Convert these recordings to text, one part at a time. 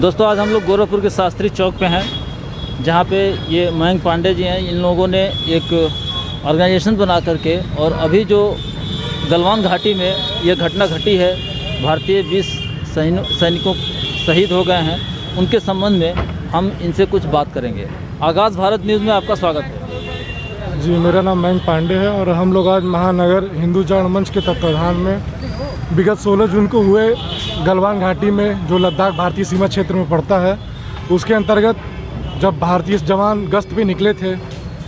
दोस्तों आज हम लोग गोरखपुर के शास्त्री चौक पे हैं, जहाँ पे ये मयंक पांडे जी हैं। इन लोगों ने एक ऑर्गेनाइजेशन बना करके और अभी जो गलवान घाटी में ये घटना घटी है, भारतीय 20 सैनिकों शहीद हो गए हैं, उनके संबंध में हम इनसे कुछ बात करेंगे। आगाज़ भारत न्यूज़ में आपका स्वागत है। जी, मेरा नाम मयंक पांडे है और हम लोग आज महानगर हिंदू जागरण मंच के तत्वाधान में विगत 16 जून को हुए गलवान घाटी में, जो लद्दाख भारतीय सीमा क्षेत्र में पड़ता है, उसके अंतर्गत जब भारतीय जवान गश्त पे निकले थे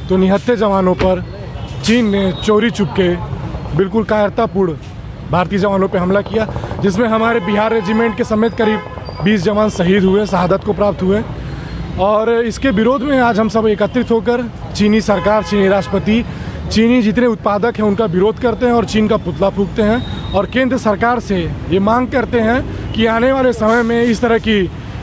तो निहत्थे जवानों पर चीन ने चोरी चुपके बिल्कुल कायरतापूर्ण भारतीय जवानों पे हमला किया, जिसमें हमारे बिहार रेजिमेंट के समेत करीब 20 जवान शहीद हुए, शहादत को प्राप्त हुए। और इसके विरोध में आज हम सब एकत्रित होकर चीनी सरकार, चीनी राष्ट्रपति, चीनी जितने उत्पादक हैं उनका विरोध करते हैं और चीन का पुतला फूंकते हैं और केंद्र सरकार से ये मांग करते हैं कि आने वाले समय में इस तरह की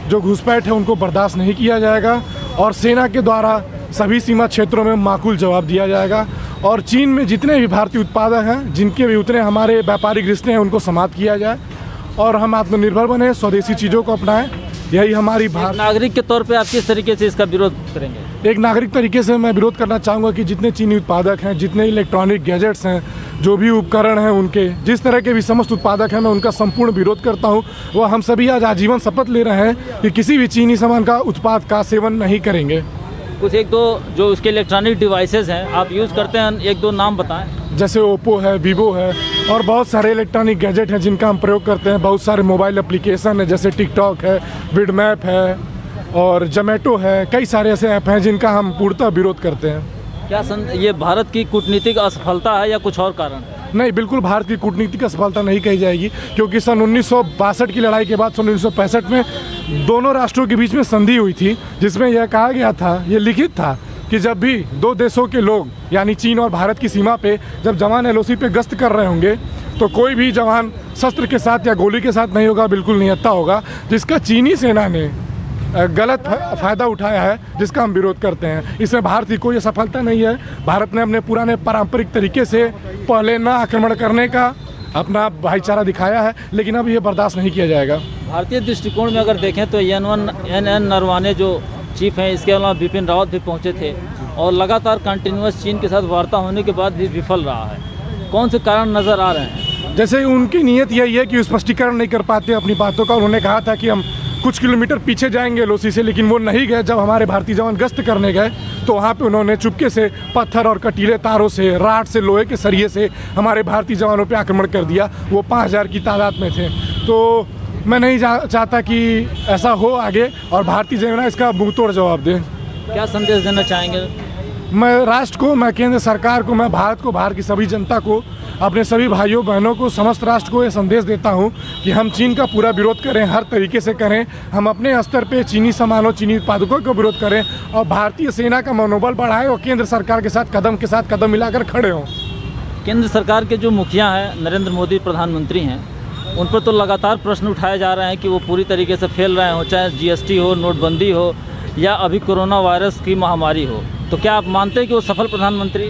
जो घुसपैठ है उनको बर्दाश्त नहीं किया जाएगा और सेना के द्वारा सभी सीमा क्षेत्रों में माकूल जवाब दिया जाएगा और चीन में जितने भी भारतीय उत्पादक हैं, जिनके भी उतने हमारे व्यापारिक रिश्ते हैं, उनको समाप्त किया जाए और हम आत्मनिर्भर बने, स्वदेशी चीज़ों को अपनाएं। यही हमारी नागरिक के तौर पे आप किस तरीके से इसका विरोध करेंगे? एक नागरिक तरीके से मैं विरोध करना चाहूँगा कि जितने चीनी उत्पादक हैं, जितने इलेक्ट्रॉनिक गैजेट्स हैं, जो भी उपकरण हैं, उनके जिस तरह के भी समस्त उत्पादक हैं, मैं उनका संपूर्ण विरोध करता हूँ। वह हम सभी आज आजीवन शपथ ले रहे हैं कि किसी भी चीनी सामान का उत्पाद का सेवन नहीं करेंगे। कुछ एक दो जो उसके इलेक्ट्रॉनिक डिवाइसेस हैं आप यूज़ करते हैं, एक दो नाम बताएं। जैसे ओप्पो है, वीवो है और बहुत सारे इलेक्ट्रॉनिक गैजेट हैं जिनका हम प्रयोग करते हैं। बहुत सारे मोबाइल एप्लीकेशन है, जैसे टिकटॉक है, विडमैप है और जोमेटो है। कई सारे ऐसे ऐप हैं जिनका हम पूर्णतः विरोध करते हैं। क्या ये भारत की कूटनीतिक असफलता है या कुछ और कारण? नहीं, बिल्कुल भारत की कूटनीतिक असफलता नहीं कही जाएगी, क्योंकि सन 1962 की लड़ाई के बाद सन 1965 में दोनों राष्ट्रों के बीच में संधि हुई थी, जिसमें यह कहा गया था, ये लिखित था कि जब भी दो देशों के लोग यानी चीन और भारत की सीमा पे जब जवान एलओसी पे गश्त कर रहे होंगे तो कोई भी जवान शस्त्र के साथ या गोली के साथ नहीं होगा, बिल्कुल निहत्था होगा, जिसका चीनी सेना ने गलत फ़ायदा उठाया है, जिसका हम विरोध करते हैं। इसमें भारत की कोई सफलता नहीं है। भारत ने अपने पुराने पारंपरिक तरीके से पहले न आक्रमण करने का अपना भाईचारा दिखाया है, लेकिन अब ये बर्दाश्त नहीं किया जाएगा। भारतीय दृष्टिकोण में अगर देखें तो NN नरवाने जो चीफ हैं, इसके अलावा बिपिन रावत भी पहुंचे थे और लगातार कंटिन्यूस चीन के साथ वार्ता होने के बाद भी विफल रहा है। कौन से कारण नज़र आ रहे हैं? जैसे उनकी नीयत यही है कि स्पष्टीकरण नहीं कर पाते अपनी बातों का। उन्होंने कहा था कि हम कुछ किलोमीटर पीछे जाएंगे एलओसी से, लेकिन वो नहीं गए। जब हमारे भारतीय जवान गश्त करने गए तो वहाँ पे उन्होंने चुपके से पत्थर और कटीले तारों से, राड से, लोहे के सरिये से हमारे भारतीय जवानों पे आक्रमण कर दिया। वो 5000 की तादाद में थे। तो मैं नहीं चाहता कि ऐसा हो आगे और भारतीय सेना इसका मुंहतोड़ जवाब दे। क्या संदेश देना चाहेंगे? मैं राष्ट्र को, मैं केंद्र सरकार को, मैं भारत को, भारत की सभी जनता को, अपने सभी भाइयों बहनों को, समस्त राष्ट्र को ये संदेश देता हूँ कि हम चीन का पूरा विरोध करें, हर तरीके से करें। हम अपने स्तर पे चीनी सामानों, चीनी उत्पादकों का विरोध करें और भारतीय सेना का मनोबल बढ़ाएं और केंद्र सरकार के साथ कदम मिलाकर खड़े हों। केंद्र सरकार के जो मुखिया हैं, नरेंद्र मोदी प्रधानमंत्री हैं, उन पर तो लगातार प्रश्न उठाए जा रहे हैं कि वो पूरी तरीके से फेल रहे हों, चाहे GST हो, नोटबंदी हो या अभी कोरोना वायरस की महामारी हो। तो क्या आप मानते हैं कि वो सफल प्रधानमंत्री?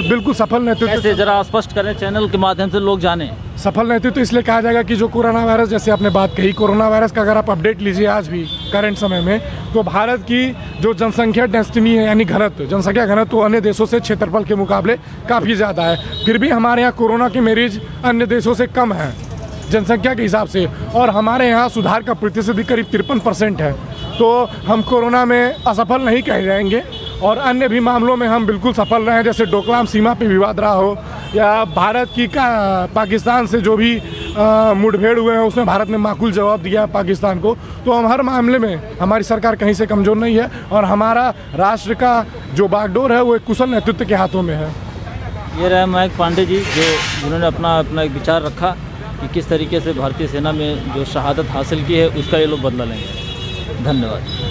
बिल्कुल सफल नेतृत्व। ऐसे जरा स्पष्ट करें, चैनल के माध्यम से लोग जानें। सफल नेतृत्व इसलिए कहा जाएगा कि जो कोरोना वायरस, जैसे आपने बात कही, कोरोना वायरस का अगर आप अपडेट लीजिए आज भी करंट समय में, तो भारत की जो जनसंख्या डेंसिटी है यानी घनत्व, जनसंख्या घनत्व, तो अन्य देशों से क्षेत्रफल के मुकाबले काफ़ी ज़्यादा है। फिर भी हमारे यहाँ कोरोना के मरीज अन्य देशों से कम हैं जनसंख्या के हिसाब से, और हमारे यहाँ सुधार का प्रतिशत भी करीब 53% है। तो हम कोरोना में असफल नहीं कहे जाएंगे और अन्य भी मामलों में हम बिल्कुल सफल रहे हैं। जैसे डोकलाम सीमा पे विवाद रहा हो या भारत की पाकिस्तान से जो भी मुठभेड़ हुए हैं, उसमें भारत ने माकूल जवाब दिया पाकिस्तान को। तो हम हर मामले में, हमारी सरकार कहीं से कमज़ोर नहीं है और हमारा राष्ट्र का जो बागडोर है वो एक कुशल नेतृत्व के हाथों में है। ये रहे मयंक पांडे जी, जिन्होंने अपना एक विचार रखा कि किस तरीके से भारतीय सेना में जो शहादत हासिल की है उसका ये लोग बदला लेंगे। धन्यवाद।